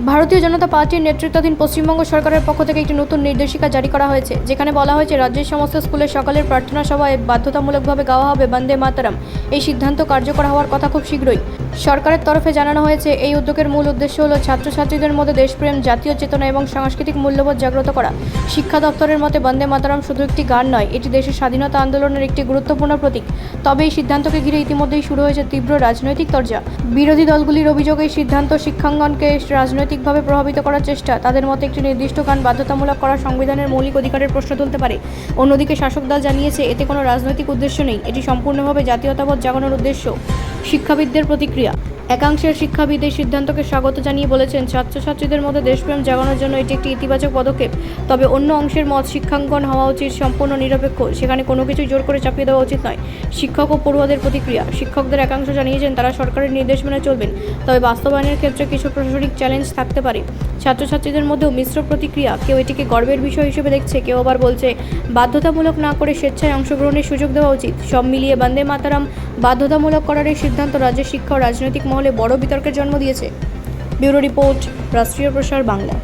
ভারতীয় জনতা পার্টির নেতৃত্বাধীন পশ্চিমবঙ্গ সরকারের পক্ষ থেকে একটি নতুন নির্দেশিকা জারি করা হয়েছে, যেখানে বলা হয়েছে রাজ্যের সমস্ত স্কুলে সকালের প্রার্থনা সভায় বাধ্যতামূলকভাবে গাওয়া হবে বন্দে মাতরম। এই সিদ্ধান্ত কার্যকর হওয়ার কথা খুব শীঘ্রই। সরকারের তরফে জানানো হয়েছে, এই উদ্যোগের মূল উদ্দেশ্য হল ছাত্রছাত্রীদের মধ্যে দেশপ্রেম, জাতীয় চেতনা এবং সাংস্কৃতিক মূল্যবোধ জাগ্রত করা। শিক্ষা দপ্তরের মতে বন্দে মাতরম শুধু একটি গান নয়, এটি দেশের স্বাধীনতা আন্দোলনের একটি গুরুত্বপূর্ণ প্রতীক। তবে এই সিদ্ধান্তকে ঘিরে ইতিমধ্যেই শুরু হয়েছে তীব্র রাজনৈতিক তরজা। বিরোধী দলগুলির অভিযোগ, এই সিদ্ধান্ত শিক্ষাঙ্গনকে রাজনৈতিকভাবে প্রভাবিত করার চেষ্টা। তাদের মতে একটি নির্দিষ্ট গান বাধ্যতামূলক করা সংবিধানের মৌলিক অধিকারের প্রশ্ন তুলতে পারে। অন্যদিকে শাসক দল জানিয়েছে, এতে কোনো রাজনৈতিক উদ্দেশ্য নেই, এটি সম্পূর্ণভাবে জাতীয়তাবোধ জাগানোর উদ্দেশ্য। শিক্ষাবিদদের প্রতিক্রিয়া। একাংশের শিক্ষাবিদ এই সিদ্ধান্তকে স্বাগত জানিয়ে বলেছেন, ছাত্রছাত্রীদের মধ্যে দেশপ্রেম জাগানোর জন্য এটি একটি ইতিবাচক পদক্ষেপ। তবে অন্য অংশের মত, শিক্ষাঙ্গন হওয়া উচিত সম্পূর্ণ নিরপেক্ষ, সেখানে কোনো কিছুই জোর করে চাপিয়ে দেওয়া উচিত নয়। শিক্ষক ও পড়ুয়াদের প্রতিক্রিয়া। শিক্ষকদের একাংশ জানিয়েছেন, তারা সরকারের নির্দেশ মেনে চলবেন, তবে বাস্তবায়নের ক্ষেত্রে কিছু প্রশাসনিক চ্যালেঞ্জ থাকতে পারে। ছাত্রছাত্রীদের মধ্যেও মিশ্র প্রতিক্রিয়া। কেউ এটিকে গর্বের বিষয় হিসেবে দেখছে, কেউ আবার বলছে বাধ্যতামূলক না করে স্বেচ্ছায় অংশগ্রহণের সুযোগ দেওয়া উচিত। সব মিলিয়ে বন্দে মাতরম বাধ্যতামূলক করার এই সিদ্ধান্ত রাজ্যের শিক্ষা ও রাজনৈতিক মহলে বড় বিতর্কের জন্ম দিয়েছে। ব্যুরো রিপোর্ট, রাষ্ট্রীয় প্রসার বাংলা।